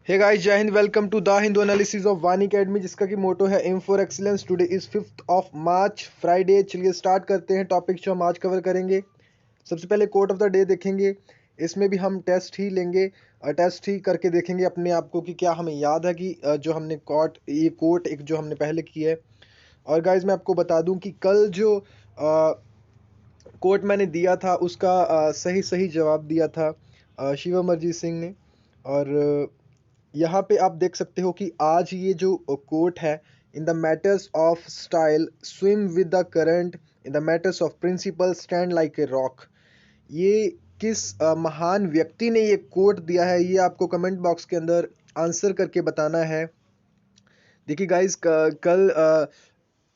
हे guys, जय हिंद। Welcome to the Hindu analysis of Vani academy, जिसका कि मोटो है aim for excellence. Today is 5th of March, Friday. चलिए स्टार्ट करते हैं टॉपिक जो हम आज कवर करेंगे। सबसे पहले कोट ऑफ द डे देखेंगे। इसमें भी हम टेस्ट ही लेंगे, टेस्ट ही करके देखेंगे अपने आप को कि क्या हमें याद है कि जो हमने कोट एक जो हमने पहले की है। और गाइस, मैं आपको बता दूं कि कल जो कोट मैंने दिया था उसका सही सही जवाब दिया था शिवम अरिजीत सिंह ने। और यहाँ पे आप देख सकते हो कि आज ये जो कोट है, in the matters of style swim with the current, in the matters of principle stand like a rock. ये किस महान व्यक्ति ने ये कोट दिया है, ये आपको कमेंट बॉक्स के अंदर आंसर करके बताना है। देखिए गाइस, कल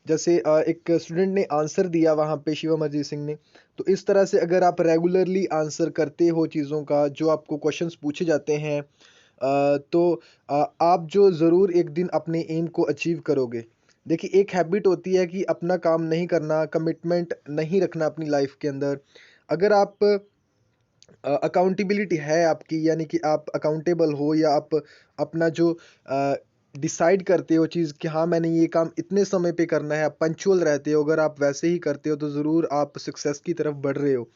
जैसे एक स्टूडेंट ने आंसर दिया वहाँ पे शिवम अरिजीत सिंह ने। तो इस तरह से अगर आप रेगुलरली आंसर करते हो चीज़ों का, जो आपको क्वेश्चंस पूछे जाते हैं, तो आप जो ज़रूर एक दिन अपने एम को अचीव करोगे। देखिए, एक हैबिट होती है कि अपना काम नहीं करना, कमिटमेंट नहीं रखना अपनी लाइफ के अंदर। अगर आप अकाउंटेबिलिटी है आपकी, यानी कि आप अकाउंटेबल हो, या आप अपना जो डिसाइड करते हो चीज़ कि हाँ मैंने ये काम इतने समय पे करना है, आप पंक्चुअल रहते हो, अगर आप वैसे ही करते हो तो ज़रूर आप सक्सेस की तरफ बढ़ रहे हो,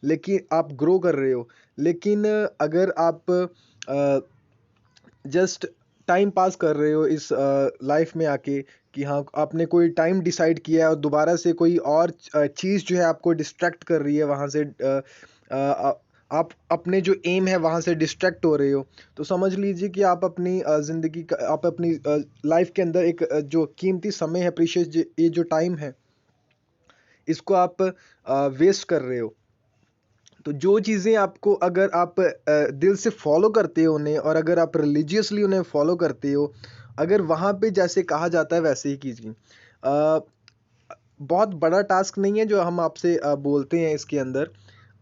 लेकिन आप ग्रो कर रहे हो। लेकिन अगर आप जस्ट टाइम पास कर रहे हो इस लाइफ में आके, कि हाँ आपने कोई टाइम डिसाइड किया है और दोबारा से कोई और चीज़ जो है आपको डिस्ट्रैक्ट कर रही है वहाँ से, आप अपने जो एम है वहाँ से डिस्ट्रैक्ट हो रहे हो, तो समझ लीजिए कि आप अपनी आप अपनी लाइफ के अंदर एक जो कीमती समय है, प्रीशियस, ये जो टाइम है, इसको आप वेस्ट कर रहे हो। तो जो चीज़ें आपको, अगर आप दिल से फॉलो करते हो उन्हें, और अगर आप रिलीजियसली उन्हें फॉलो करते हो, अगर वहाँ पे जैसे कहा जाता है वैसे ही कीजिए। बहुत बड़ा टास्क नहीं है जो हम आपसे बोलते हैं इसके अंदर।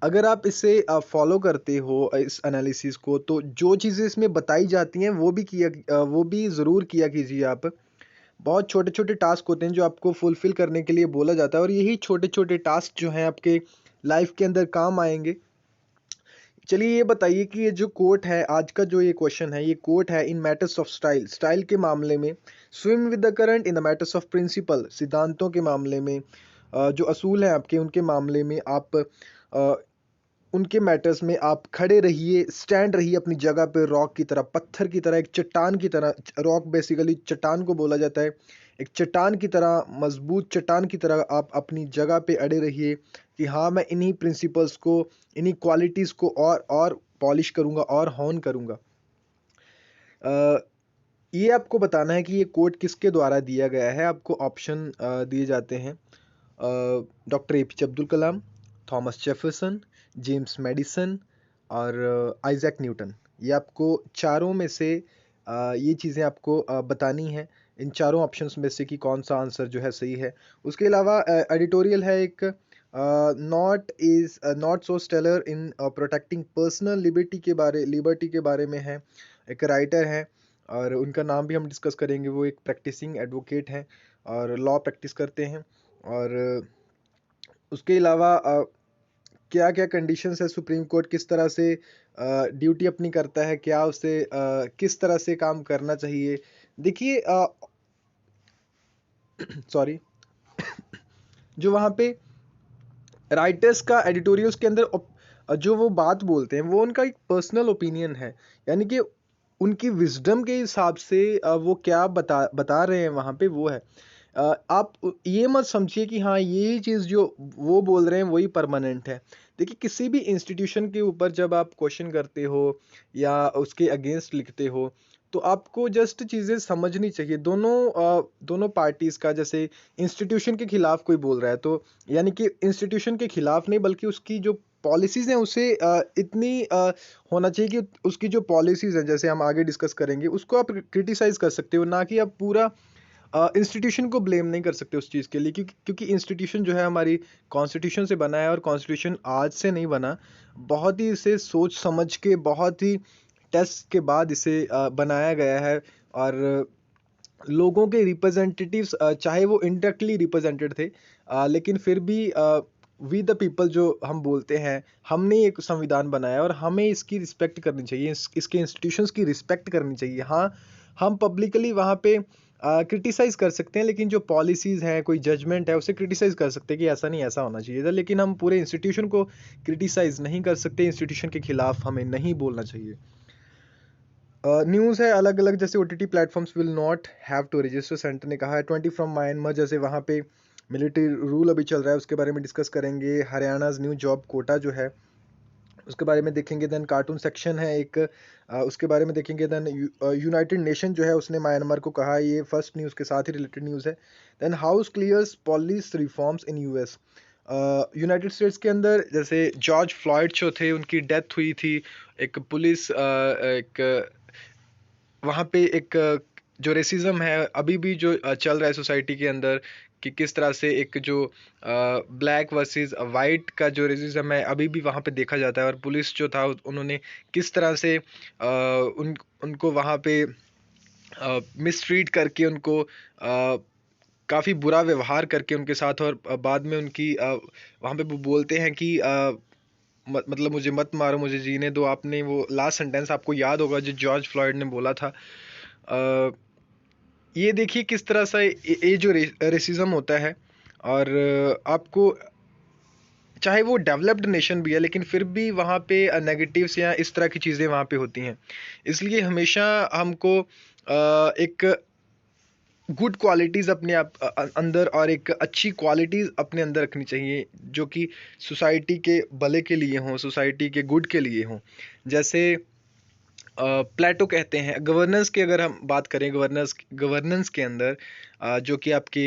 अगर आप इसे फॉलो करते हो इस एनालिसिस को, तो जो चीज़ें इसमें बताई जाती हैं वो भी ज़रूर किया कीजिए आप। बहुत छोटे छोटे टास्क होते हैं जो आपको फुलफिल करने के लिए बोला जाता है, और यही छोटे छोटे टास्क जो हैं आपके लाइफ के अंदर काम आएंगे। चलिए ये बताइए कि ये जो कोट है, आज का जो ये क्वेश्चन है, ये कोट है in matters of style, style के मामले में, swim with the current in the matters of principle, सिद्धांतों के मामले में, जो असूल हैं आपके उनके मामले में, आप उनके मैटर्स में आप खड़े रहिए, स्टैंड रहिए अपनी जगह पे, रॉक की तरह, पत्थर की तरह, एक चट्टान की तरह। रॉक बेसिकली चट्टान को बोला जाता है। एक चट्टान की तरह, मजबूत चट्टान की तरह आप अपनी जगह पे अड़े रहिए कि हाँ मैं इन्हीं प्रिंसिपल्स को, इन्हीं क्वालिटीज़ को और पॉलिश करूँगा और हॉन करूँगा। अ, ये आपको बताना है कि ये कोट किसके द्वारा दिया गया है। आपको ऑप्शन दिए जाते हैं, doctor APJ Abdul Kalam, Thomas Jefferson, James medicine और आइजैक न्यूटन। ये आपको चारों में से ये चीज़ें आपको बतानी है, इन चारों ऑप्शंस में से कि कौन सा आंसर जो है सही है। उसके अलावा एडिटोरियल है एक, not so stellar in protecting personal liberty के बारे में है। एक राइटर है और उनका नाम भी हम डिस्कस करेंगे। वो एक प्रैक्टिसिंग एडवोकेट हैं और लॉ प्रैक्टिस करते हैं। और उसके अलावा क्या क्या कंडीशंस है, सुप्रीम कोर्ट किस तरह से ड्यूटी अपनी करता है, क्या उसे किस तरह से काम करना चाहिए। देखिए, सॉरी, जो वहाँ पे राइटर्स का एडिटोरियल्स के अंदर जो वो बात बोलते हैं, वो उनका एक पर्सनल ओपिनियन है, यानी कि उनकी विजडम के हिसाब से वो क्या बता बता रहे हैं वहाँ पे, वो है। आप ये मत समझिए कि हाँ ये चीज़ जो वो बोल रहे हैं वही परमानेंट है। देखिए, किसी भी इंस्टीट्यूशन के ऊपर जब आप क्वेश्चन करते हो या उसके अगेंस्ट लिखते हो, तो आपको जस्ट चीज़ें समझनी चाहिए। दोनों पार्टीज़ का, जैसे इंस्टीट्यूशन के खिलाफ कोई बोल रहा है, तो यानी कि इंस्टीट्यूशन के खिलाफ नहीं, बल्कि उसकी जो पॉलिसीज़ हैं उसे इतनी होना चाहिए कि उसकी जो पॉलिसीज़ हैं, जैसे हम आगे डिस्कस करेंगे, उसको आप क्रिटिसाइज़ कर सकते हो, ना कि आप पूरा इंस्टीट्यूशन को ब्लेम नहीं कर सकते उस चीज़ के लिए। क्योंकि इंस्टीट्यूशन जो है हमारी कॉन्स्टिट्यूशन से बना है, और कॉन्स्टिट्यूशन आज से नहीं बना। बहुत ही इसे सोच समझ के, बहुत ही टेस्ट के बाद इसे बनाया गया है। और लोगों के रिप्रेजेंटेटिव्स, चाहे वो इनडायरेक्टली रिप्रेजेंटेड थे, लेकिन फिर भी वी द पीपल जो हम बोलते हैं, हमने एक संविधान बनाया और हमें इसकी रिस्पेक्ट करनी चाहिए, इसके इंस्टीट्यूशंस की रिस्पेक्ट करनी चाहिए। हाँ, हम पब्लिकली वहाँ पे क्रिटिसाइज़ कर सकते हैं, लेकिन जो पॉलिसीज़ हैं, कोई जजमेंट है, उसे क्रिटिसाइज़ कर सकते हैं कि ऐसा नहीं, ऐसा होना चाहिए था। लेकिन हम पूरे इंस्टीट्यूशन को क्रिटिसाइज़ नहीं कर सकते, इंस्टीट्यूशन के खिलाफ हमें नहीं बोलना चाहिए। न्यूज़ है अलग-अलग, जैसे OTT platforms will not have to register, centre ने कहा है। 20 फ्रॉम म्यांमार, जैसे वहाँ पे मिलिट्री रूल अभी चल रहा है, उसके बारे में डिस्कस करेंगे। हरियाणाज़ न्यू जॉब कोटा जो है, उसके बारे में देखेंगे। देन कार्टून सेक्शन है एक, उसके बारे में देखेंगे। देन यूनाइटेड नेशन जो है उसने म्यांमार को कहा, ये फर्स्ट न्यूज़ के साथ ही रिलेटेड न्यूज़ है। Then house clears police reforms in US, United States के अंदर जैसे जॉर्ज फ्लॉयड जो थे उनकी डेथ हुई थी, एक पुलिस एक वहाँ पे एक जो रेसिज्म है अभी भी जो चल रहा है सोसाइटी के अंदर, कि किस तरह से एक जो ब्लैक वर्सेस वाइट का जो रेसिज्म है अभी भी वहाँ पे देखा जाता है। और पुलिस जो था उन्होंने किस तरह से उनको वहाँ पे मिसट्रीट करके उनको काफ़ी बुरा व्यवहार करके उनके साथ, और बाद में उनकी वहाँ पे वो बोलते हैं कि मतलब मुझे मत मारो, मुझे जीने दो। आपने वो लास्ट सेंटेंस आपको याद होगा जो जॉर्ज फ्लॉयड ने बोला था। अ, ये देखिए किस तरह से ये जो रेसिज्म होता है, और आपको चाहे वो डेवलप्ड नेशन भी है, लेकिन फिर भी वहाँ पे नेगेटिव्स या इस तरह की चीज़ें वहाँ पे होती हैं। इसलिए हमेशा हमको एक गुड क्वालिटीज़ अपने अंदर और एक अच्छी क्वालिटीज़ अपने अंदर रखनी चाहिए, जो कि सोसाइटी के भले के लिए हों, सोसाइटी के गुड के लिए हों। जैसे प्लेटो कहते हैं, गवर्नेंस की अगर हम बात करें, गवर्नेंस गवर्नेंस के अंदर जो कि आपकी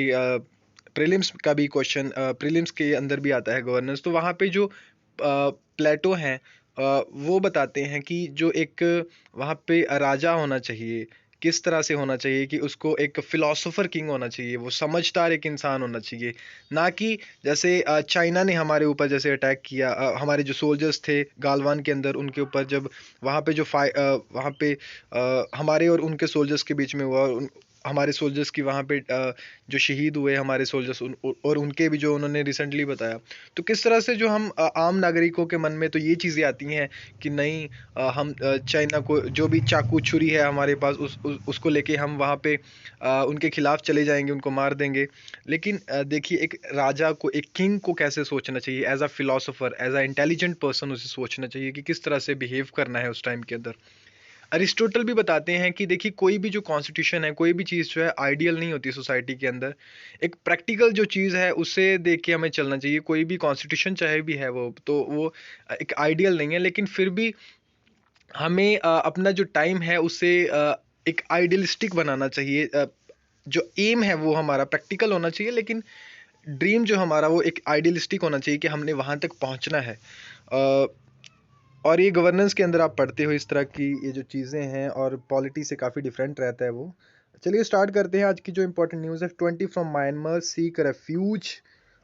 प्रीलिम्स का भी क्वेश्चन, प्रीलिम्स के अंदर भी आता है गवर्नेंस, तो वहाँ पे जो प्लेटो हैं वो बताते हैं कि जो एक वहाँ पे राजा होना चाहिए, किस तरह से होना चाहिए कि उसको एक फिलोसोफर किंग होना चाहिए, वो समझदार एक इंसान होना चाहिए। ना कि जैसे चाइना ने हमारे ऊपर जैसे अटैक किया, हमारे जो सोल्जर्स थे गालवान के अंदर, उनके ऊपर जब वहाँ पे जो वहाँ पे हमारे और उनके सोल्जर्स के बीच में हुआ, और हमारे सोल्जर्स की वहाँ पे जो शहीद हुए हमारे सोल्जर्स, और उनके भी जो उन्होंने रिसेंटली बताया, तो किस तरह से जो हम आम नागरिकों के मन में तो ये चीज़ें आती हैं कि नहीं, हम चाइना को जो भी चाकू छुरी है हमारे पास, उसको लेके हम वहाँ पे उनके खिलाफ चले जाएंगे, उनको मार देंगे। लेकिन देखिए एक राजा को, एक किंग को कैसे सोचना चाहिए, as a philosopher, as a intelligent person उसे सोचना चाहिए कि किस तरह से बिहेव करना है उस टाइम के अंदर। अरिस्टोटल भी बताते हैं कि देखिए कोई भी जो कॉन्स्टिट्यूशन है, कोई भी चीज़ जो है आइडियल नहीं होती सोसाइटी के अंदर। एक प्रैक्टिकल जो चीज़ है उसे देख के हमें चलना चाहिए। कोई भी कॉन्स्टिट्यूशन चाहे भी है वो, तो वो एक आइडियल नहीं है, लेकिन फिर भी हमें अपना जो टाइम है उसे एक आइडियलिस्टिक बनाना चाहिए। जो एम है वो हमारा प्रैक्टिकल होना चाहिए, लेकिन ड्रीम जो हमारा वो एक आइडियलिस्टिक होना चाहिए कि हमने वहाँ तक पहुँचना है। अ, और ये गवर्नेंस के अंदर आप पढ़ते हो इस तरह की ये जो चीज़ें हैं, और पॉलिटी से काफ़ी डिफरेंट रहता है वो। चलिए स्टार्ट करते हैं आज की जो इम्पोर्टेंट न्यूज़ है। 20 फ्रॉम म्यांमार सीक रेफ्यूज,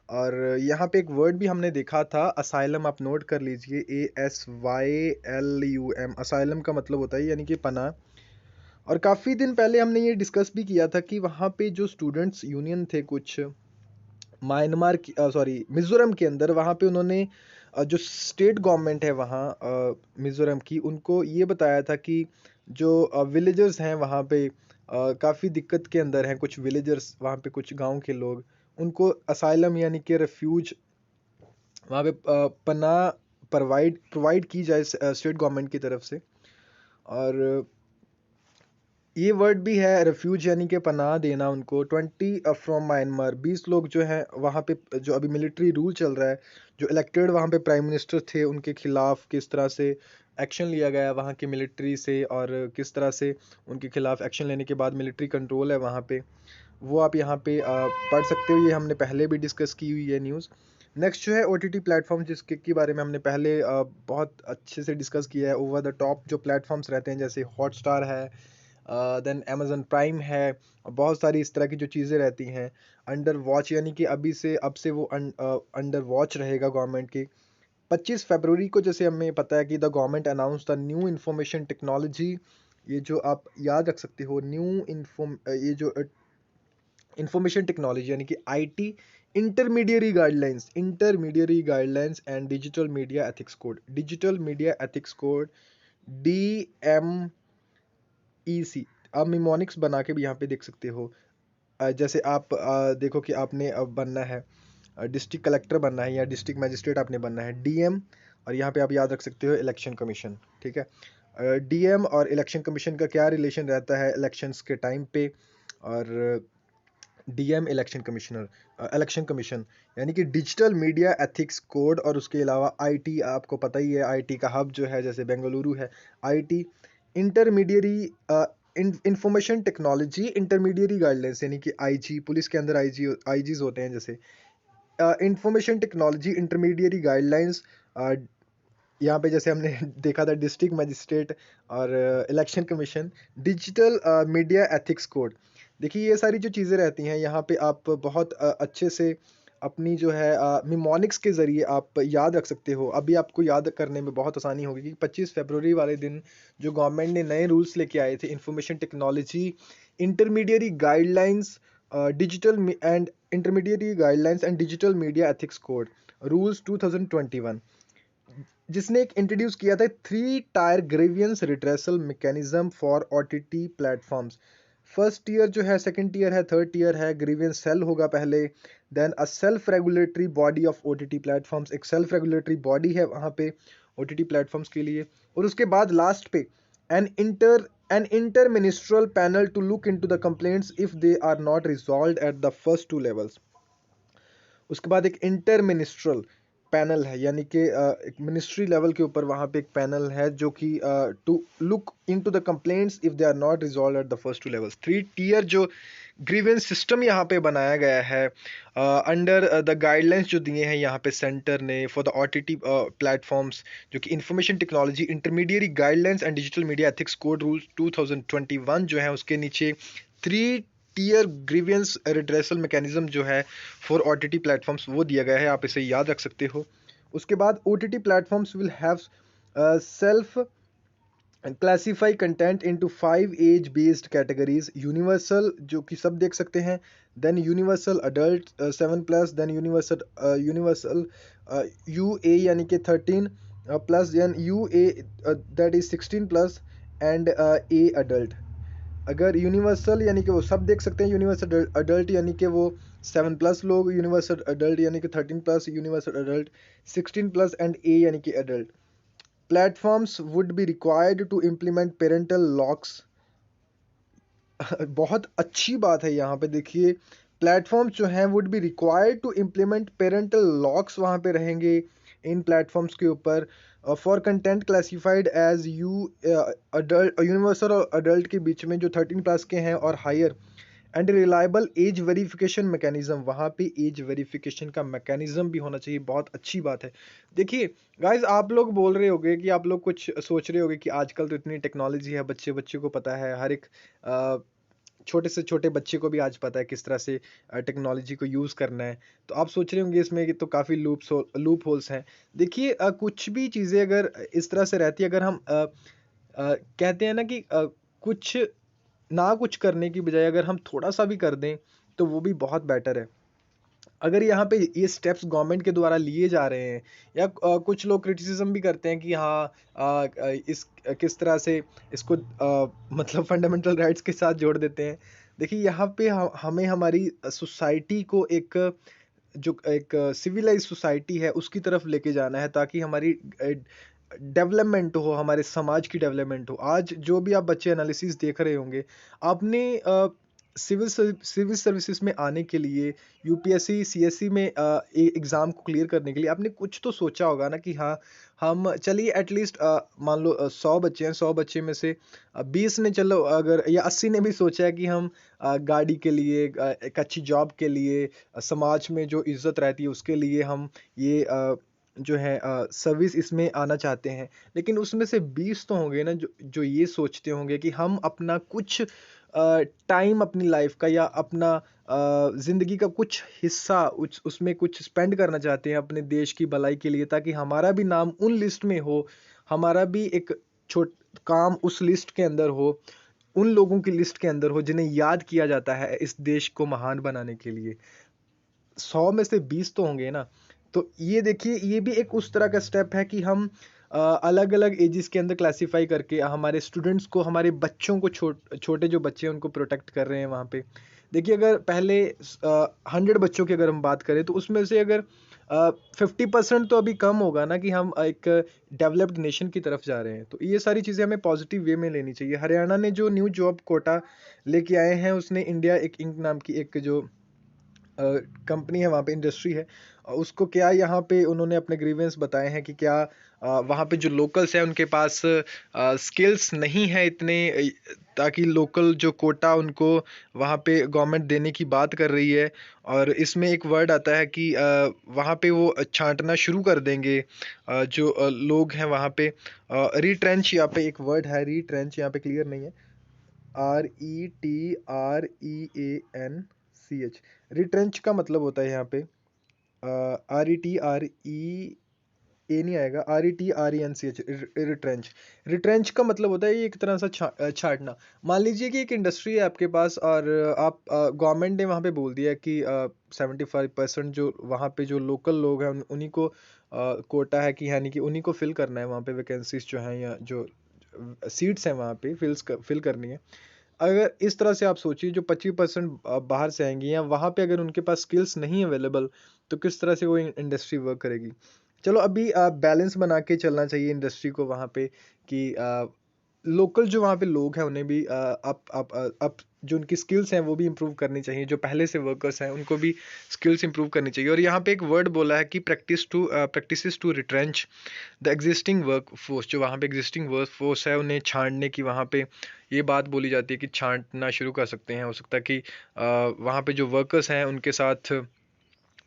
और यहाँ पे एक वर्ड भी हमने देखा था, असाइलम, आप नोट कर लीजिए, ASYLUM। असाइलम का मतलब होता है यानी कि पनाह। और काफ़ी दिन पहले हमने ये डिस्कस भी किया था कि वहाँ पे जो स्टूडेंट्स यूनियन थे कुछ म्यांमार की, सॉरी मिज़ोरम के अंदर, वहाँ पे उन्होंने जो स्टेट गवर्नमेंट है वहाँ मिज़ोरम की, उनको ये बताया था कि जो विलेजर्स हैं वहाँ पे काफ़ी दिक्कत के अंदर हैं, कुछ विलेजर्स वहाँ पे, कुछ गांव के लोग, उनको असाइलम यानी कि रेफ्यूज वहाँ पे पनाह प्रोवाइड प्रोवाइड की जाए स्टेट गवर्नमेंट की तरफ से। और ये वर्ड भी है रेफ्यूज यानी कि पनाह देना उनको। 20 फ्रॉम म्यांमार, 20 लोग जो हैं वहाँ पे, जो अभी मिलिट्री रूल चल रहा है, जो इलेक्टेड वहाँ पे प्राइम मिनिस्टर थे, उनके खिलाफ किस तरह से एक्शन लिया गया वहाँ की मिलिट्री से, और किस तरह से उनके खिलाफ एक्शन लेने के बाद मिलिट्री कंट्रोल है वहाँ पे, वो आप यहाँ पे पढ़ सकते हो। ये हमने पहले भी डिस्कस की हुई है न्यूज़। नेक्स्ट जो है ओटीटी प्लेटफॉर्म, जिसके के बारे में हमने पहले बहुत अच्छे से डिस्कस किया है। ओवर द टॉप जो प्लेटफॉर्म्स रहते हैं, जैसे हॉटस्टार है, देन अमेजन प्राइम है, और बहुत सारी इस तरह की जो चीज़ें रहती हैं। अंडर वॉच यानी कि अभी से, अब से वो अंडर वॉच रहेगा गवर्नमेंट की। 25 फरवरी को जैसे हमें पता है कि the government announce the new information technology, ये जो आप याद रख सकते हो, न्यू इन्फॉर्म ये जो इंफॉर्मेशन टेक्नोलॉजी यानी कि IT intermediary guidelines and digital media ethics code, digital media ethics code, DMEC। आप मिमोनिक्स बना के भी यहाँ पे देख सकते हो। जैसे आप देखो कि आपने अब बनना है डिस्ट्रिक्ट कलेक्टर बनना है या डिस्ट्रिक्ट मजिस्ट्रेट आपने बनना है, DM। और यहाँ पे आप याद रख सकते हो इलेक्शन कमीशन, ठीक है। DM और इलेक्शन कमीशन का क्या रिलेशन रहता है इलेक्शंस के टाइम पे। और DM इलेक्शन कमीशन यानी कि डिजिटल मीडिया एथिक्स कोड। और उसके अलावा IT, आपको पता ही है IT का हब जो है जैसे बेंगलुरु है, IT intermediary information technology intermediary guidelines, यानी कि IG, पुलिस के अंदर IGs होते हैं जैसे। इंफॉर्मेशन टेक्नोलॉजी इंटरमीडियरी गाइडलाइंस, यहाँ पे जैसे हमने देखा था डिस्ट्रिक्ट मजिस्ट्रेट और election commission, digital media ethics code. देखिए ये सारी जो चीज़ें रहती हैं यहाँ पे आप बहुत अच्छे से अपनी जो है मिमोनिक्स के ज़रिए आप याद रख सकते हो। अभी आपको याद करने में बहुत आसानी होगी कि 25 फरवरी वाले दिन जो गवर्नमेंट ने नए रूल्स लेके आए थे information technology intermediary guidelines, digital and intermediary guidelines and digital media ethics code rules 2021, जिसने एक इंट्रोड्यूस किया था 3 tier grievance redressal mechanism for OTT platforms. First year जो है, सेकंड ईयर है, थर्ड ईयर है, ग्रीवियंस सेल होगा पहले, then a self regulatory body of OTT platforms, एक सेल्फ रेगुलेटरी बॉडी है वहाँ पे OTT प्लेटफॉर्म्स के लिए। और उसके बाद लास्ट पे an inter ministerial panel to look into the complaints if they are not resolved at the first 2 levels. उसके बाद एक इंटर मिनिस्ट्रल पैनल है, यानी कि एक मिनिस्ट्री लेवल के ऊपर वहाँ पे एक पैनल है जो कि to look into the complaints if they are not resolve at the first 2 levels. 3 tier जो ग्रीवेंस सिस्टम यहाँ पे बनाया गया है अंडर द गाइडलाइंस जो दिए हैं यहाँ पे सेंटर ने फॉर द OTT प्लेटफॉर्म्स, जो कि information technology intermediary guidelines and digital media ethics code rules 2021 जो है उसके नीचे 3 टियर ग्रीवियंस रिड्रेसल मैकेनिज्म जो है फॉर OTT प्लेटफॉर्म्स वो दिया गया है, आप इसे याद रख सकते हो। उसके बाद OTT platforms will have self classify content into 5 age based categories, universal जो कि सब देख सकते हैं, then universal adult 7+, then universal UA यानी कि 13+, then UA that is 16+, and A adult. अगर यूनिवर्सल यानी कि वो सब देख सकते हैं, यूनिवर्सल अडल्ट यानी कि वो 7+ लोग, यूनिवर्सल अडल्ट यानी कि 13+, यूनिवर्सल अडल्ट 16+, एंड A यानी कि adult. Platforms would be required to implement parental locks. बहुत अच्छी बात है यहाँ पे, देखिए प्लेटफॉर्म्स जो हैं would be required to implement parental locks वहाँ पे रहेंगे इन प्लेटफॉर्म्स के ऊपर for content classified as adult, universal और अडल्ट के बीच में जो 13+ के हैं और higher, and reliable age verification mechanism, वहाँ पे एज वेरिफिकेशन का मैकेनिज्म भी होना चाहिए। बहुत अच्छी बात है। देखिए गाइज, आप लोग बोल रहे होगे कि आप लोग कुछ सोच रहे होगे कि आजकल तो इतनी टेक्नोलॉजी है, बच्चे बच्चे को पता है, हर एक छोटे से छोटे बच्चे को भी आज पता है किस तरह से टेक्नोलॉजी को यूज़ करना है। तो आप सोच रहे होंगे इसमें कि तो काफ़ी लूप होल्स हैं। देखिए कुछ भी चीज़ें अगर इस तरह से रहती है, अगर हम कहते हैं ना कि कुछ ना कुछ करने की बजाय अगर हम थोड़ा सा भी कर दें तो वो भी बहुत बेटर है। अगर यहाँ पे ये स्टेप्स गवर्नमेंट के द्वारा लिए जा रहे हैं, या कुछ लोग क्रिटिसिज्म भी करते हैं कि हाँ इस किस तरह से इसको मतलब फंडामेंटल राइट्स के साथ जोड़ देते हैं। देखिए यहाँ पे हमें हमारी सोसाइटी को एक जो एक सिविलाइज सोसाइटी है उसकी तरफ लेके जाना है, ताकि हमारी डेवलपमेंट हो, हमारे समाज की डेवलपमेंट हो। आज जो भी आप बच्चे एनालिसिस देख रहे होंगे, आपने सिविल सर्विसेज में आने के लिए, UPSC CSC में एग्ज़ाम को क्लियर करने के लिए आपने कुछ तो सोचा होगा ना कि हाँ हम चलिए एटलीस्ट मान लो 100 बच्चे हैं, 100 बच्चे में से 20 ने, चलो अगर या 80 ने भी सोचा है कि हम गाड़ी के लिए, एक अच्छी जॉब के लिए, समाज में जो इज्जत रहती है उसके लिए हम ये जो है सर्विस इसमें आना चाहते हैं। लेकिन उसमें से 20 तो होंगे ना जो जो ये सोचते होंगे कि हम अपना कुछ टाइम अपनी लाइफ का या अपना ज़िंदगी का कुछ हिस्सा उसमें कुछ स्पेंड करना चाहते हैं अपने देश की भलाई के लिए, ताकि हमारा भी नाम उन लिस्ट में हो, हमारा भी एक छोट काम उस लिस्ट के अंदर हो, उन लोगों की लिस्ट के अंदर हो जिन्हें याद किया जाता है इस देश को महान बनाने के लिए। 100 में से 20 तो होंगे ना। तो ये देखिए, ये भी एक उस तरह का स्टेप है कि हम अलग अलग एजेस के अंदर क्लासीफाई करके हमारे स्टूडेंट्स को, हमारे बच्चों को, छोटे जो बच्चे हैं उनको प्रोटेक्ट कर रहे हैं वहाँ पे। देखिए, अगर पहले 100 बच्चों की अगर हम बात करें तो उसमें से अगर 50% तो अभी कम होगा ना कि हम एक डेवलप्ड नेशन की तरफ जा रहे हैं। तो ये सारी चीज़ें हमें पॉजिटिव वे में लेनी चाहिए। हरियाणा ने जो न्यू जॉब कोटा लेके आए हैं, उसने इंडिया एक इंक नाम की एक जो कंपनी है, वहाँ पे इंडस्ट्री है, उसको क्या यहाँ पे उन्होंने अपने ग्रीवेंस बताए हैं कि क्या वहाँ पे जो लोकल्स हैं उनके पास स्किल्स नहीं है इतने, ताकि लोकल जो कोटा उनको वहाँ पे गवर्नमेंट देने की बात कर रही है। और इसमें एक वर्ड आता है कि वहाँ पे वो छांटना शुरू कर देंगे, जो लोग हैं वहाँ पे। रिट्रेंच यहाँ पे एक वर्ड है, रिट्रेंच यहाँ पे क्लियर नहीं है, RETREANCH। रिट्रेंच का मतलब होता है यहाँ पे RETRE नहीं आएगा, RETRENCH, रिट्रेंच। रिट्रेंच का मतलब होता है ये एक तरह से छाटना। मान लीजिए कि एक इंडस्ट्री है आपके पास, और आप गवर्नमेंट ने वहाँ पे बोल दिया कि 75% जो वहाँ पे जो लोकल लोग हैं उन्हीं को कोटा है, कि यानी कि उन्हीं को फिल करना है वहाँ पे, वैकेंसीज जो हैं या जो सीट्स हैं वहाँ पे फिल करनी है। अगर इस तरह से आप सोचिए, जो 25% बाहर से आएंगी, या वहाँ पे अगर उनके पास स्किल्स नहीं अवेलेबल, तो किस तरह से वो इंडस्ट्री वर्क करेगी। चलो, अभी बैलेंस बना के चलना चाहिए इंडस्ट्री को वहाँ पे, कि लोकल जो वहाँ पे लोग हैं उन्हें भी अप जो उनकी स्किल्स हैं वो भी इम्प्रूव करनी चाहिए, जो पहले से वर्कर्स हैं उनको भी स्किल्स इम्प्रूव करनी चाहिए। और यहाँ पे एक वर्ड बोला है कि practices to retrench the existing work force. जो वहाँ पे एग्जिस्टिंग वर्क फोर्स है उन्हें छांटने की वहाँ पे ये बात बोली जाती है कि छांटना शुरू कर सकते हैं। हो सकता है कि वहाँ पे जो वर्कर्स हैं उनके साथ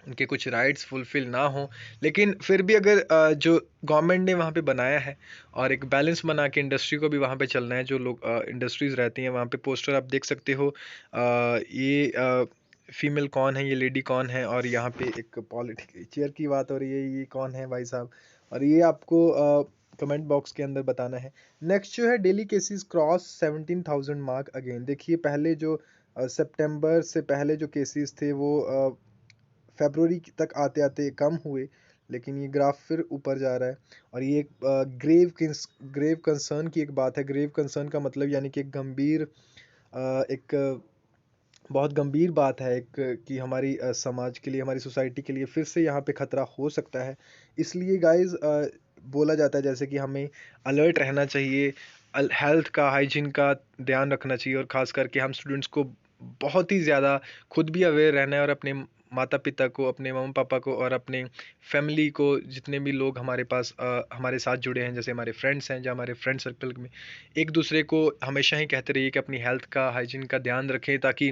उनके कुछ राइट्स फुलफिल ना हो, लेकिन फिर भी अगर जो गवर्नमेंट ने वहाँ पे बनाया है और एक बैलेंस बना के इंडस्ट्री को भी वहाँ पे चलना है, जो लोग इंडस्ट्रीज रहती हैं वहाँ पे पोस्टर आप देख सकते हो। ये फीमेल कौन है, ये लेडी कौन है, और यहाँ पे एक पॉलिटिक चेयर की बात हो रही है, ये कौन है भाई साहब, और ये आपको कमेंट बॉक्स के अंदर बताना है। नेक्स्ट जो है, daily cases cross 17,000 mark again. देखिए, पहले जो सितंबर से पहले जो केसेस थे वो फरवरी तक आते आते कम हुए, लेकिन ये ग्राफ फिर ऊपर जा रहा है। और ये एक ग्रेव कंसर्न की एक बात है। ग्रेव कंसर्न का मतलब यानी कि एक गंभीर एक बहुत गंभीर बात है, एक कि हमारी समाज के लिए, हमारी सोसाइटी के लिए फिर से यहाँ पे खतरा हो सकता है। इसलिए गाइज बोला जाता है जैसे कि हमें अलर्ट रहना चाहिए, हेल्थ का, हाइजीन का ध्यान रखना चाहिए, और ख़ास करके हम स्टूडेंट्स को बहुत ही ज़्यादा खुद भी अवेयर रहना है, और अपने माता पिता को, अपने मम्मा पापा को, और अपने फैमिली को, जितने भी लोग हमारे पास हमारे साथ जुड़े हैं, जैसे हमारे फ्रेंड्स हैं, जो हमारे फ्रेंड सर्कल में, एक दूसरे को हमेशा ही कहते रहिए कि अपनी हेल्थ का, हाइजीन का ध्यान रखें, ताकि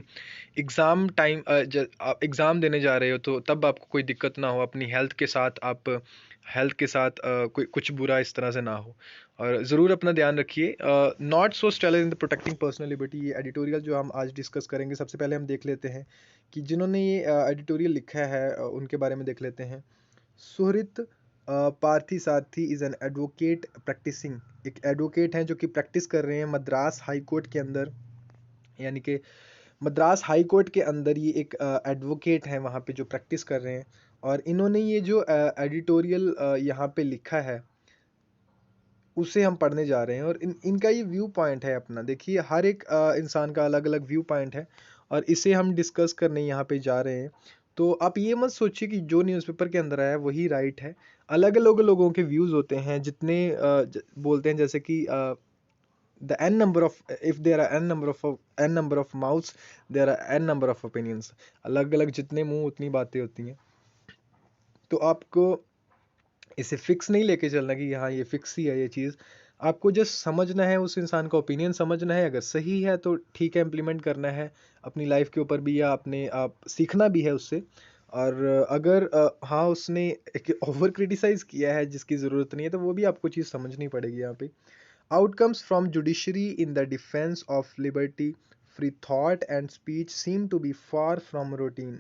एग्ज़ाम टाइम आप एग्ज़ाम देने जा रहे हो तो तब आपको कोई दिक्कत ना हो, अपनी हेल्थ के साथ आप हेल्थ के साथ कोई कुछ बुरा इस तरह से ना हो। और ज़रूर अपना ध्यान रखिए। Not so stellar in the protecting personal liberty, ये एडिटोरियल जो हम आज डिस्कस करेंगे, सबसे पहले हम देख लेते हैं कि जिन्होंने ये एडिटोरियल लिखा है उनके बारे में देख लेते हैं। सुहृत पार्थी सारथी इज़ एन एडवोकेट प्रैक्टिसिंग, एक एडवोकेट हैं जो कि प्रैक्टिस कर रहे हैं मद्रास हाई कोर्ट के अंदर, यानी कि मद्रास हाई कोर्ट के अंदर ये एक एडवोकेट हैं वहाँ पे जो प्रैक्टिस कर रहे हैं। और इन्होंने ये जो एडिटोरियल यहाँ पे लिखा है उसे हम पढ़ने जा रहे हैं, और इनका ये व्यू पॉइंट है अपना। देखिए, हर एक इंसान का अलग अलग व्यू पॉइंट है, और इसे हम डिस्कस करने यहाँ पे जा रहे हैं। तो आप ये मत सोचिए कि जो न्यूज़पेपर के अंदर आया वही राइट है। अलग अलग लोगों के व्यूज़ होते हैं, जितने बोलते हैं जैसे कि the n number of, if there are n number of mouths, there are n number of opinions। अलग अलग जितने मुंह उतनी बातें होती हैं। तो आपको इसे फिक्स नहीं लेके चलना कि हाँ ये फिक्स ही है ये चीज़। आपको जस्ट समझना है, उस इंसान का ओपिनियन समझना है, अगर सही है तो ठीक है, इम्प्लीमेंट करना है अपनी लाइफ के ऊपर भी, या अपने आप सीखना भी है उससे। और अगर हाँ उसने एक ओवर क्रिटिसाइज किया है जिसकी ज़रूरत नहीं है, तो वो भी आपको चीज़ समझनी पड़ेगी यहाँ पे। Outcomes from judiciary in the defense of liberty, free thought and speech seem to be far from routine।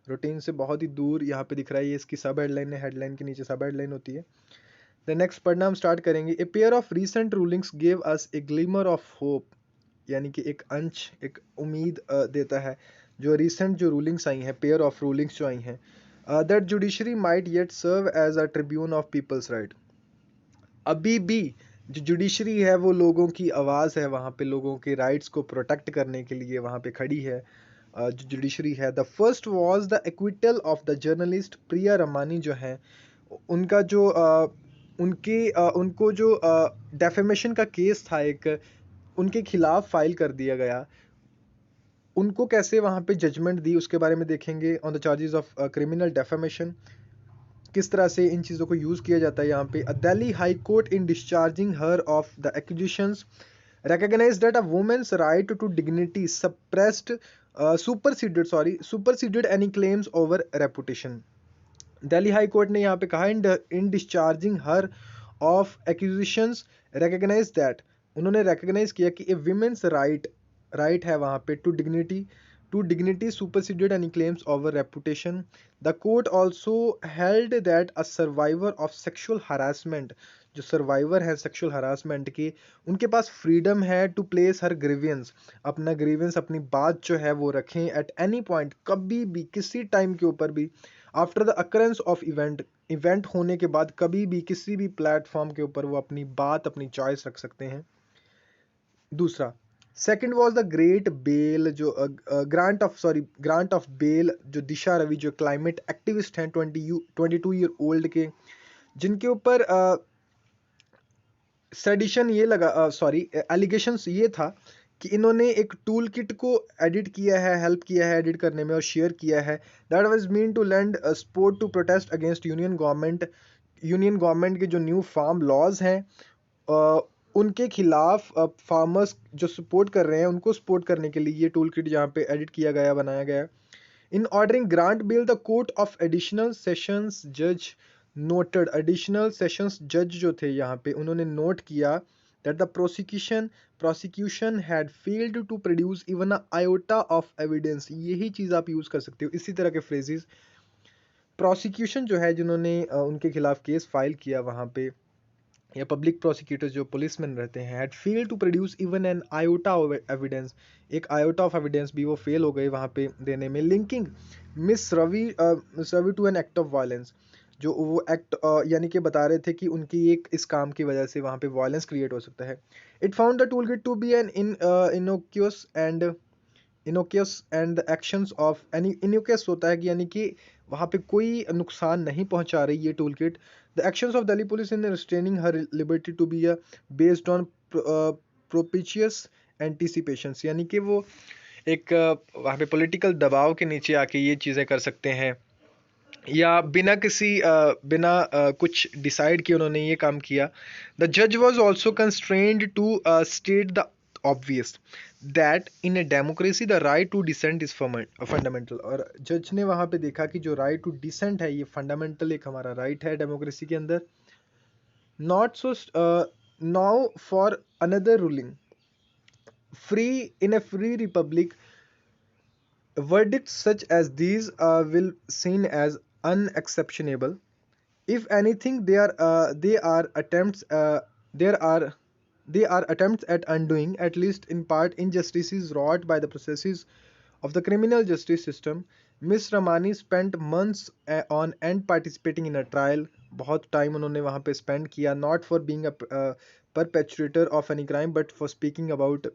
Routine से बहुत ही दूर यहाँ पे दिख रहा है। ये इसकी सब हेडलाइन है, हेडलाइन के नीचे सब हेडलाइन होती है। द नेक्स्ट पढ़ना हम स्टार्ट करेंगे। A pair of recent rulings give us A glimmer of hope, यानी कि एक अंश, एक उम्मीद देता है। जो रिसेंट जो रूलिंग्स आई हैं, पेयर ऑफ रूलिंग्स जो आई हैं, that judiciary might yet serve as a tribune of people's right. अभी भी जो जुडिशरी है वो लोगों की आवाज़ है, वहाँ पे लोगों के राइट्स को प्रोटेक्ट करने के लिए वहाँ पे खड़ी है। जो जुडिशरी है, the first was the acquittal of the journalist Priya Ramani जो है, उनका जो उनको जो डेफेमेशन का केस था एक, उनके खिलाफ फाइल कर दिया गया। उनको कैसे वहाँ पे जजमेंट दी उसके बारे में देखेंगे। On the charges of criminal defamation, किस तरह से इन चीज़ों को यूज़ किया जाता है यहाँ पे। Delhi high court in discharging her of the accusations recognize that a woman's right to dignity superseded any claims over reputation। Delhi high court ने यहाँ पे कहा in discharging her of accusations recognise that, उन्होंने रिकग्नाइज किया कि ए विमेंस राइट है वहाँ पे to dignity superseded any claims over reputation. The court also held that a survivor of sexual harassment, जो सर्वाइवर है सेक्सुअल हरासमेंट की, उनके पास फ्रीडम है टू प्लेस हर ग्रीवियंस, अपना ग्रीवियंस अपनी बात जो है वो रखें एट एनी पॉइंट, कभी भी किसी टाइम के ऊपर भी, after the occurrence of event होने के बाद कभी भी किसी भी प्लेटफॉर्म के ऊपर वो अपनी बात अपनी चॉइस रख सकते हैं। दूसरा, second was the great bail जो ग्रांट ऑफ बेल, जो दिशा रवि जो क्लाइमेट एक्टिविस्ट हैं 22 ईयर ओल्ड के, जिनके ऊपर सेडिशन ये लगा एलिगेशंस ये था कि इन्होंने एक टूल किट को एडिट किया है, हेल्प किया है एडिट करने में और शेयर किया है, that was mean to land support to protest against union government के जो न्यू फार्म लॉज हैं, उनके खिलाफ फार्मर्स जो सपोर्ट कर रहे हैं उनको सपोर्ट करने के लिए ये टूल किट यहाँ पे एडिट किया गया, बनाया गया। इन ordering grant bill the court of additional sessions जज नोटेड, एडिशनल सेशंस जज जो थे यहाँ पे उन्होंने नोट किया that the prosecution had failed to produce even a iota of evidence. यही चीज़ आप यूज़ कर सकते हो, इसी तरह के फ्रेजेस। प्रोसिक्यूशन जो है जिन्होंने उनके खिलाफ केस फाइल किया वहाँ पे, या पब्लिक प्रोसिक्यूटर्स जो पुलिसमैन रहते हैं, had fail to produce even an iota of evidence, एक आयोटा ऑफ एविडेंस भी वो फेल हो गए वहाँ पे देने में। Linking miss Ravi to an act of violence, जो वो एक्ट यानी कि बता रहे थे कि उनकी एक इस काम की वजह से वहाँ पे वायलेंस क्रिएट हो सकता है। It found the tool kit to be an innocuous and the actions of any, innocuous होता है कि यानी कि वहाँ पे कोई नुकसान नहीं पहुँचा रही ये tool kit. The actions of Delhi police in restraining her liberty to be based on propitious anticipations, यानी कि वो एक वहाँ पे पॉलिटिकल दबाव के नीचे आके ये चीज़ें कर सकते हैं, या बिना कुछ डिसाइड किए उन्होंने ये काम किया। द जज was also constrained to state the obvious that in a democracy the right to dissent is fundamental, और जज ने वहाँ पे देखा कि जो राइट टू डिसेंट है ये फंडामेंटल एक हमारा राइट है डेमोक्रेसी के अंदर। Not so now for another ruling free in A free Republic, verdicts such as these will seen as unexceptionable. If anything, they are attempts there are they are attempts at undoing, at least in part, injustices wrought by the processes of the criminal justice system. Miss Ramani spent months on end participating in a trial. बहुत time उन्होंने वहाँ पे spend किया, not for being a perpetrator of any crime but for speaking about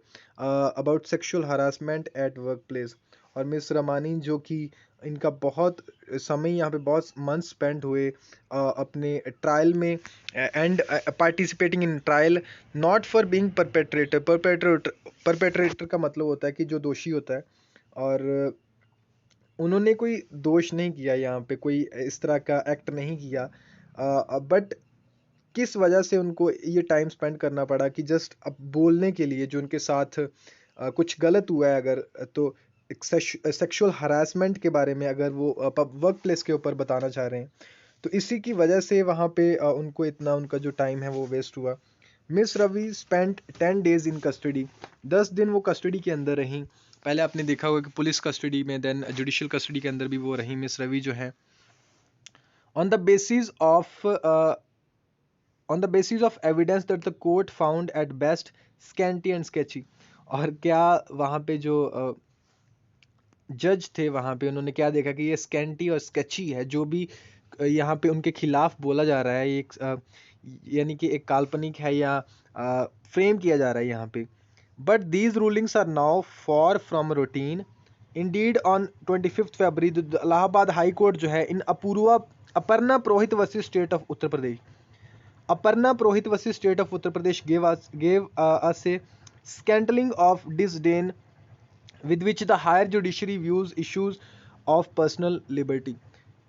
sexual harassment at workplace। और miss Ramani जो कि इनका बहुत समय यहाँ पे बहुत मंथ स्पेंड हुए अपने ट्रायल में and participating in trial, not for being perpetrator का मतलब होता है कि जो दोषी होता है, और उन्होंने कोई दोष नहीं किया यहाँ पे, कोई इस तरह का एक्ट नहीं किया, बट किस वजह से उनको ये टाइम स्पेंड करना पड़ा कि जस्ट अब बोलने के लिए जो उनके साथ कुछ गलत हुआ है अगर, तो सेक्सुअल हरासमेंट के बारे में अगर वो वर्क प्लेस के ऊपर बताना चाह रहे हैं, तो इसी की वजह से वहाँ पे उनको इतना उनका जो टाइम है वो वेस्ट हुआ। Miss Ravi spent 10 days in custody, 10 दिन वो कस्टडी के अंदर रहीं। पहले आपने देखा होगा कि पुलिस कस्टडी में, देन जुडिशियल कस्टडी के अंदर भी वो रहीं मिस रवि जो है। On the basis of evidence that the court found at best scanty and sketchy, और क्या वहाँ पे जो जज थे वहाँ पे, उन्होंने क्या देखा कि ये स्कैंटी और स्केची है, जो भी यहाँ पे उनके खिलाफ बोला जा रहा है, ये यानी कि एक काल्पनिक है या फ्रेम किया जा रहा है यहाँ पे। But these rulings are now far from routine. Indeed on 25 February Allahabad high court जो है in Aparna Purohit versus state of Uttar Pradesh, Aparna Purohit versus State of Uttar Pradesh gave us a scantling of disdain with which the higher judiciary views issues of personal liberty.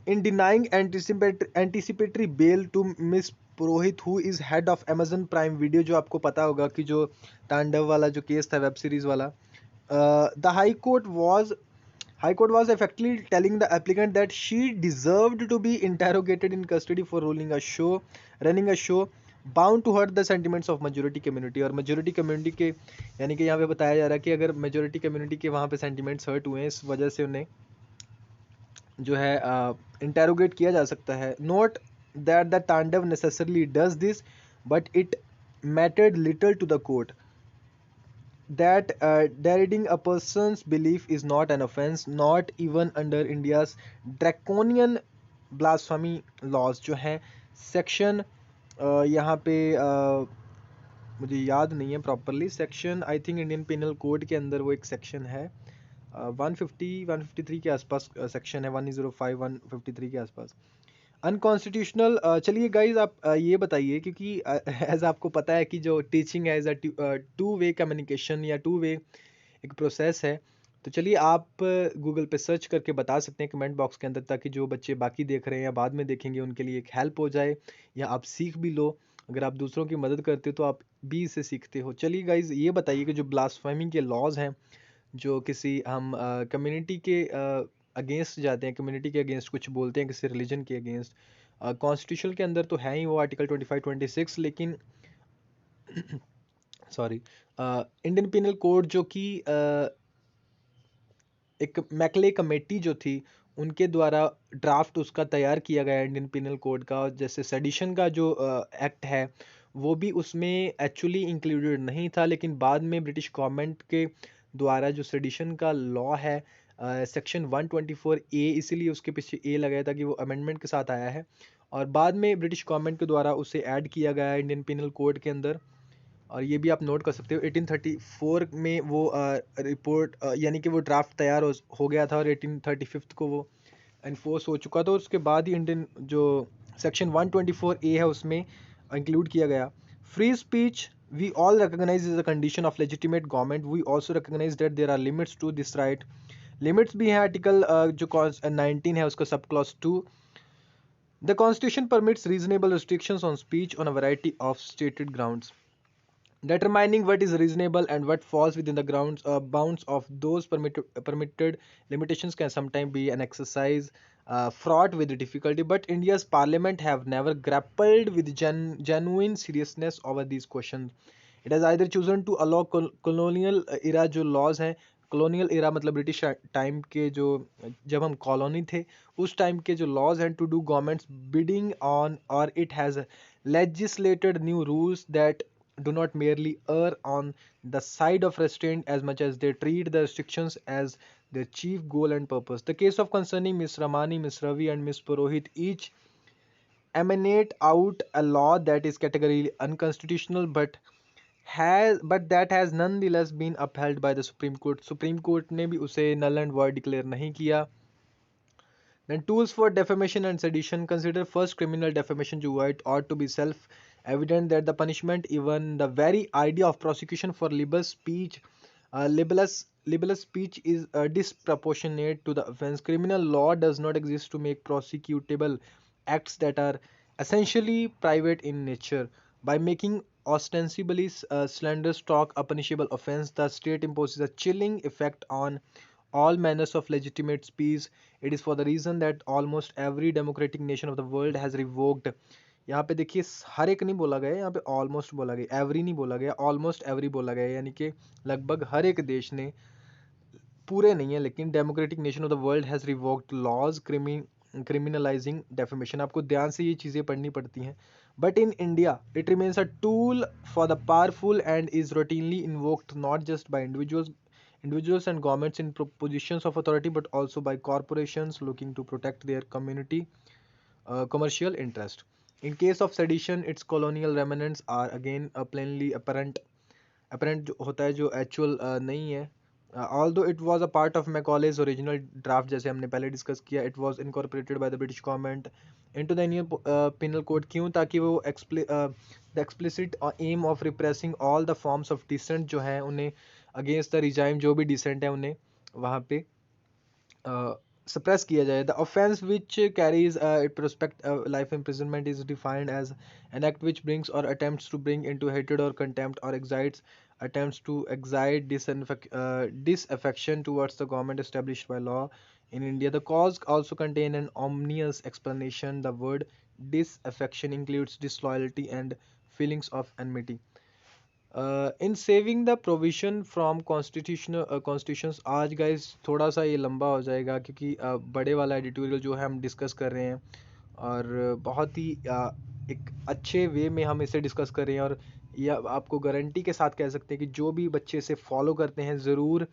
In denying anticipatory bail to Miss Purohit who is head of Amazon Prime Video, जो आपको पता होगा कि जो तांडव वाला जो case था वेब सीरीज वाला, the High Court was effectively telling the applicant that she deserved to be interrogated in custody for running a show bound to hurt the sentiments of majority community। और majority community के यानी कि यहाँ पे बताया जा रहा है कि अगर majority community के वहाँ पे sentiments hurt हुए हैं, इस वजह से उन्हें जो है इंटेरोगेट किया जा सकता है। Note that the Tandav necessarily does this, but it mattered little to the court that deriding a person's belief is not an offense, not even under India's draconian blasphemy laws, जो हैं सेक्शन यहाँ पे मुझे याद नहीं है properly section, I think Indian penal code के अंदर वो एक सेक्शन है 153 के आसपास सेक्शन है, 105 153 के आसपास अनकॉन्स्टिट्यूशनल। चलिए गाइज आप ये बताइए, क्योंकि एज आपको पता है कि जो टीचिंग है as a two way communication या टू वे एक प्रोसेस है, तो चलिए आप गूगल पे सर्च करके बता सकते हैं कमेंट बॉक्स के अंदर, ताकि जो बच्चे बाकी देख रहे हैं या बाद में देखेंगे उनके लिए एक हेल्प हो जाए, या आप सीख भी लो। अगर आप दूसरों की मदद करते हो तो आप भी इससे सीखते हो। चलिए गाइज ये बताइए कि जो ब्लास्फेमी के लॉज हैं, जो किसी हम कम्युनिटी के अगेंस्ट जाते हैं, कम्युनिटी के अगेंस्ट कुछ बोलते हैं, किसी रिलीजन के अगेंस्ट, कॉन्स्टिट्यूशन के अंदर तो है ही वो आर्टिकल 25-26, लेकिन सॉरी इंडियन पिनल कोड जो कि एक मैकले कमेटी जो थी उनके द्वारा ड्राफ्ट उसका तैयार किया गया इंडियन पिनल कोड का, जैसे सेडिशन का जो एक्ट है वो भी उसमें एक्चुअली इंक्लूडेड नहीं था, लेकिन बाद में ब्रिटिश गवर्नमेंट के द्वारा जो सेडिशन का लॉ है सेक्शन 124 ए, इसीलिए उसके पीछे ए लगाया था कि वो अमेंडमेंट के साथ आया है, और बाद में ब्रिटिश गवर्नमेंट के द्वारा उसे ऐड किया गया है इंडियन पिनल कोड के अंदर। और ये भी आप नोट कर सकते हो 1834 में वो रिपोर्ट यानी कि वो ड्राफ्ट तैयार हो गया था, और 1835 को वो इन्फोर्स हो चुका था। उसके बाद ही इंडियन जो सेक्शन 124 ए है उसमें इंक्लूड किया गया। Free speech we all recognise is a condition of legitimate government, we also recognise that there are limits to this right. Limits भी हैं आर्टिकल जो 19 है उसका sub clause 2। The constitution permits reasonable restrictions on speech on a variety of stated grounds. Determining what is reasonable and what falls within the bounds of those permitted limitations can sometimes be an exercise fraught with difficulty, but India's parliament have never grappled with genuine seriousness over these questions. It has either chosen to allow colonial era जो laws हैं, colonial era मतलब British time के जो जब हम colony थे उस time के जो laws हैं, to do government's bidding on, or it has legislated new rules that do not merely err on the side of restraint as much as they treat the restrictions as their chief goal and purpose. The case of concerning Miss Ramani, Miss Ravi and Miss Purohit each emanate out a law that is categorically unconstitutional, but that has nonetheless been upheld by the Supreme Court. Supreme Court ने भी उसे null and void declare नहीं किया। Then tools for defamation and sedition. Consider first criminal defamation जो ought to be self-evident that the punishment, even the very idea of prosecution for libelous speech is disproportionate to the offense. Criminal law does not exist to make prosecutable acts that are essentially private in nature. By making ostensibly slanderous talk a punishable offense, the state imposes a chilling effect on all manners of legitimate speech. It is for the reason that almost every democratic nation of the world has revoked। यहाँ पे देखिए हर एक नहीं बोला गया, यहाँ पे almost बोला गया, एवरी नहीं बोला गया, ऑलमोस्ट एवरी बोला गया, यानी कि लगभग हर एक देश ने, पूरे नहीं है लेकिन, democratic nation of the world has revoked laws criminalising defamation. आपको ध्यान से ये चीज़ें पढ़नी पड़ती हैं। But in India it remains a tool for the powerful and is routinely invoked not just by individuals individuals and governments in positions of authority, but also by corporations looking to protect their community commercial interest. In case of sedition, its colonial remnants are again plainly apparent जो होता है जो actual नहीं है. Although it was a part of Macaulay's original draft, जैसे हमने पहले discuss किया, it was incorporated by the British government into the Indian penal code. क्यों? ताकि वो the explicit aim of repressing all the forms of dissent जो है उन्हें against the regime, जो भी dissent है उन्हें वहाँ पे suppress किया जाए. The offense which carries prospect life imprisonment is defined as an act which brings or attempts to bring into hatred or contempt or excites attempts to excite disaffection towards the government established by law in India. The cause also contain an ominous explanation. The word disaffection includes disloyalty and feelings of enmity. In saving the provision from constitutions, आज guys थोड़ा सा ये लंबा हो जाएगा क्योंकि बड़े वाला एडिटोरियल जो है हम डिस्कस कर रहे हैं और बहुत ही एक अच्छे वे में हम इसे डिस्कस कर रहे हैं. और यह आपको गारंटी के साथ कह सकते हैं कि जो भी बच्चे इसे फॉलो करते हैं ज़रूर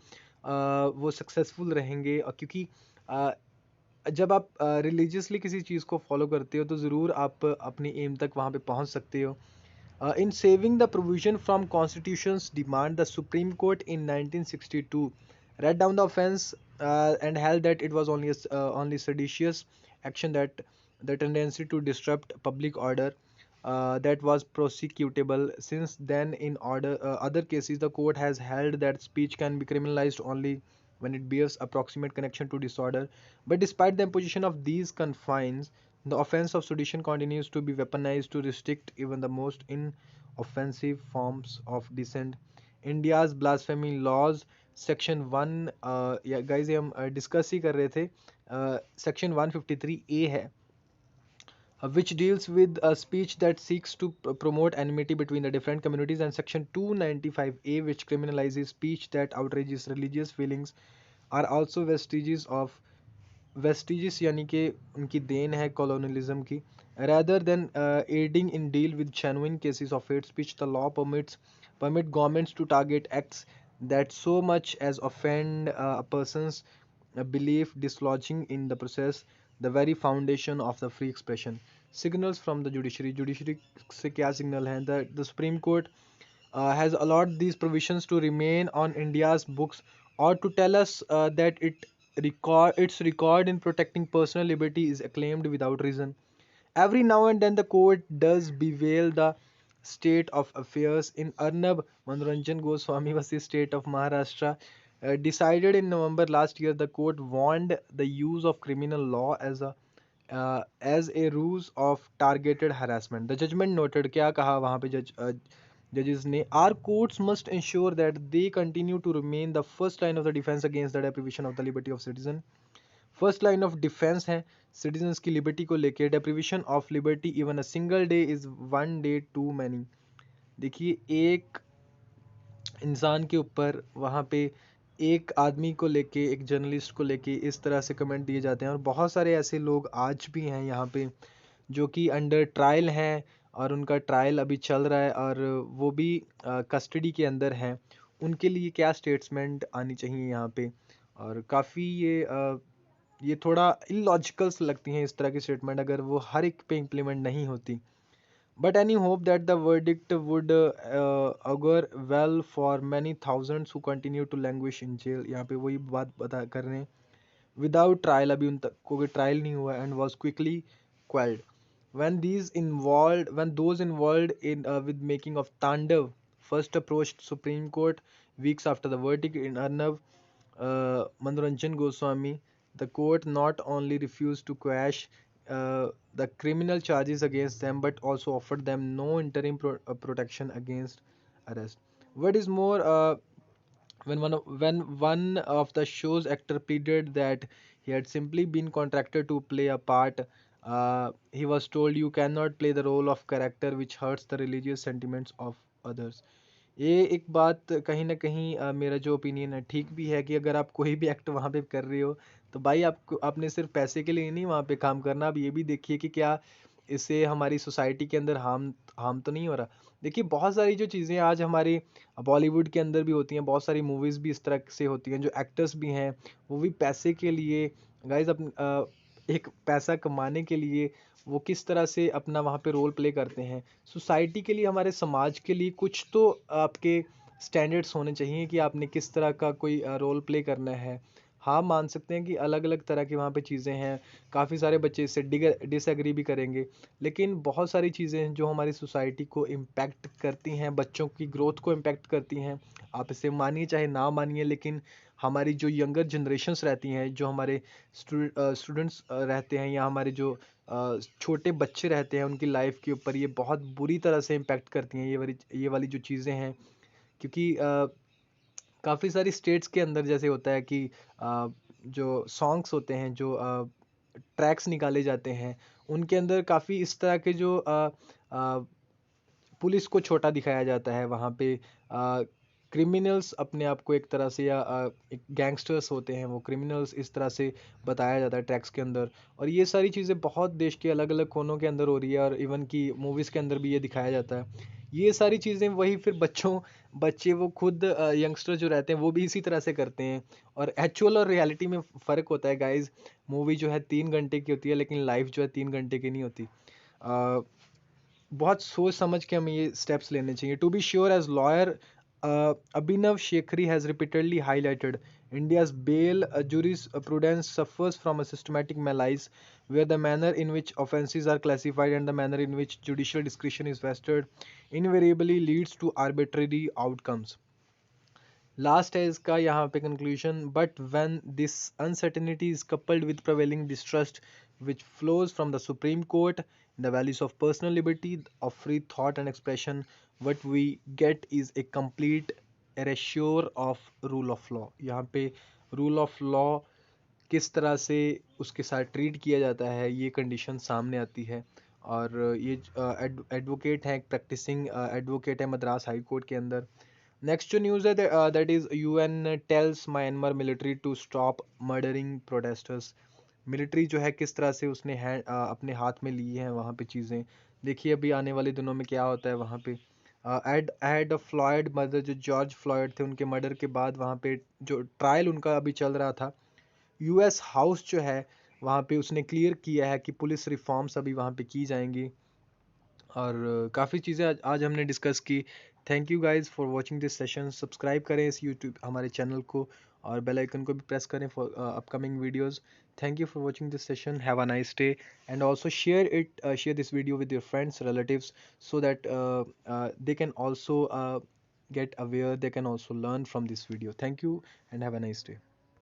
वो सक्सेसफुल रहेंगे. क्योंकि जब आप रिलीजियसली किसी चीज़ को फॉलो करते हो तो ज़रूर आप अपनी एम तक वहाँ पे पहुँच सकते हो. In saving the provision from Constitution's demand, the Supreme Court in 1962 read down the offence and held that it was only seditious action, that the tendency to disrupt public order that was prosecutable. Since then, in other cases, the court has held that speech can be criminalized only when it bears approximate connection to disorder. But despite the imposition of these confines, the offense of sedition continues to be weaponized to restrict even the most inoffensive forms of dissent. India's blasphemy laws section 1 या guys ये हम discuss ही कर रहे थे. Section 153A है which deals with a speech that seeks to promote enmity between the different communities, and section 295A which criminalizes speech that outrages religious feelings are also vestiges यानी कि उनकी then है colonialism की. Rather than aiding in deal with genuine cases of hate speech, the law permit governments to target acts that so much as offend a person's belief, dislodging in the process the very foundation of the free expression. Signals from the judiciary से क्या signal है? The Supreme Court has allowed these provisions to remain on India's books, or to tell us that its record in protecting personal liberty is acclaimed without reason. Every now and then the court does bewail the state of affairs. In Arnab Manoranjan Goswami vs. State of Maharashtra, decided in November last year, the court warned the use of criminal law as a ruse of targeted harassment. The judgment noted, क्या कहा वहाँ पे judges ने, our courts must ensure that they continue to remain the first line of the defense against the deprivation of the liberty of citizen. First line of defence है citizens की liberty को लेके. Deprivation of liberty even a single day is one day too many. देखिए एक इंसान के ऊपर वहाँ पे एक आदमी को लेके, एक जर्नलिस्ट को लेके इस तरह से कमेंट दिए जाते हैं. और बहुत सारे ऐसे लोग आज भी हैं यहाँ पे जो कि अंडर ट्रायल हैं और उनका ट्रायल अभी चल रहा है और वो भी कस्टडी के अंदर हैं. उनके लिए क्या स्टेटमेंट आनी चाहिए यहाँ पे? और काफ़ी ये थोड़ा इलॉजिकल्स लगती हैं इस तरह की स्टेटमेंट अगर वो हर एक पे इम्प्लीमेंट नहीं होती. But any hope that the verdict would augur well for many thousands who continue to languish in jail. यहाँ पे वही बात बता कर रहे हैं, विदाउट ट्रायल, अभी उन तक कोई ट्रायल नहीं हुआ, and was quickly quelled when those involved in with making of Tandav first approached Supreme Court weeks after the verdict in Arnab Manoranjan Goswami. The court not only refused to quash the criminal charges against them but also offered them no interim protection against arrest. What is more, when one of the show's actor pleaded that he had simply been contracted to play a part, he was told you cannot play the role of character which hurts the religious sentiments of others. ये एक बात कहीं ना कहीं मेरा जो opinion है ठीक भी है कि अगर आप कोई भी एक्ट वहाँ पे कर रहे हो तो भाई आपको आपने सिर्फ पैसे के लिए नहीं वहाँ पे काम करना. आप ये भी देखिए कि क्या इससे हमारी सोसाइटी के अंदर हार्म तो नहीं हो रहा? देखिए बहुत सारी जो चीज़ें आज हमारे बॉलीवुड के अंदर भी होती हैं, बहुत सारी मूवीज़ भी इस तरह से होती हैं, जो एक्टर्स भी हैं, वो भी पैसे के लिए गाइज़ एक पैसा कमाने के लिए वो किस तरह से अपना वहाँ पे रोल प्ले करते हैं। सोसाइटी के लिए, हमारे समाज के लिए कुछ तो आपके स्टैंडर्ड्स होने चाहिए कि आपने किस तरह का कोई रोल प्ले करना है। हाँ, मान सकते हैं कि अलग-अलग तरह की वहाँ पे चीज़ें हैं, काफ़ी सारे बच्चे इससे डिसएग्री भी करेंगे, लेकिन बहुत सारी चीज़ें हैं जो हमारी सोसाइटी को इम्पैक्ट करती हैं, बच्चों की ग्रोथ को इम्पैक्ट करती हैं। आप इसे मानिए चाहे ना मानिए, लेकिन हमारी जो यंगर जनरेशन्स रहती हैं, जो हमारे स्टूडेंट्स रहते हैं, या हमारे जो छोटे बच्चे रहते हैं, उनकी लाइफ़ के ऊपर ये बहुत बुरी तरह से इम्पैक्ट करती हैं, ये वाली जो चीज़ें हैं। क्योंकि काफ़ी सारी स्टेट्स के अंदर जैसे होता है कि जो सॉन्ग्स होते हैं, जो ट्रैक्स निकाले जाते हैं, उनके अंदर काफ़ी इस तरह के जो अ, पुलिस को छोटा दिखाया जाता है वहाँ पे। क्रिमिनल्स अपने आप को एक तरह से, या एक गैंगस्टर्स होते हैं वो क्रिमिनल्स, इस तरह से बताया जाता है ट्रैक्स के अंदर। और ये सारी चीज़ें बहुत देश के अलग अलग कोनों के अंदर हो रही है, और इवन की मूवीज़ के अंदर भी ये दिखाया जाता है। ये सारी चीज़ें वही फिर बच्चे वो खुद यंगस्टर जो रहते हैं वो भी इसी तरह से करते हैं। और एक्चुअल और रियलिटी में फ़र्क होता है गाइज। मूवी जो है 3 घंटे की होती है, लेकिन लाइफ जो है 3 घंटे की नहीं होती। अ, बहुत सोच समझ के हमें ये स्टेप्स लेने चाहिए। To be sure, as lawyer Abhinav Shekhri has repeatedly highlighted, India's bail jurisprudence suffers from a systematic malaise where the manner in which offences are classified and the manner in which judicial discretion is vested invariably leads to arbitrary outcomes. Last है इसका यहाँ पे conclusion, but when this uncertainty is coupled with prevailing distrust which flows from the Supreme Court in the values of personal liberty, of free thought and expression, what we get is a complete erasure of rule of law. यहाँ पे rule of law किस तरह से उसके साथ treat किया जाता है, ये कंडीशन सामने आती है। और ये एडवोकेट हैं, प्रैक्टिसिंग एडवोकेट है मद्रास हाई कोर्ट के अंदर। नेक्स्ट जो न्यूज़ है, that is UN tells Myanmar military to stop murdering protesters. Military जो है किस तरह से उसने अपने हाथ में ली हैं वहाँ पे चीज़ें। देखिए अभी आने वाले दिनों में क्या होता है वहाँ पे। एड एड फ्लॉयड मर्डर, जो जॉर्ज फ्लॉयड थे, उनके मर्डर के बाद वहाँ पे जो ट्रायल उनका अभी चल रहा था, यूएस हाउस जो है वहाँ पे उसने क्लियर किया है कि पुलिस रिफॉर्म्स अभी वहाँ पे की जाएंगी। और काफ़ी चीज़ें आज हमने डिस्कस की। Thank you guys for watching this session. Subscribe करें इस यूट्यूब हमारे चैनल को, और बेल आइकन को भी प्रेस करें for upcoming videos. Thank you for watching this session, have a nice day, and also share this video with your friends relatives, so that they can also get aware, they can also learn from this video. Thank you and have a nice day.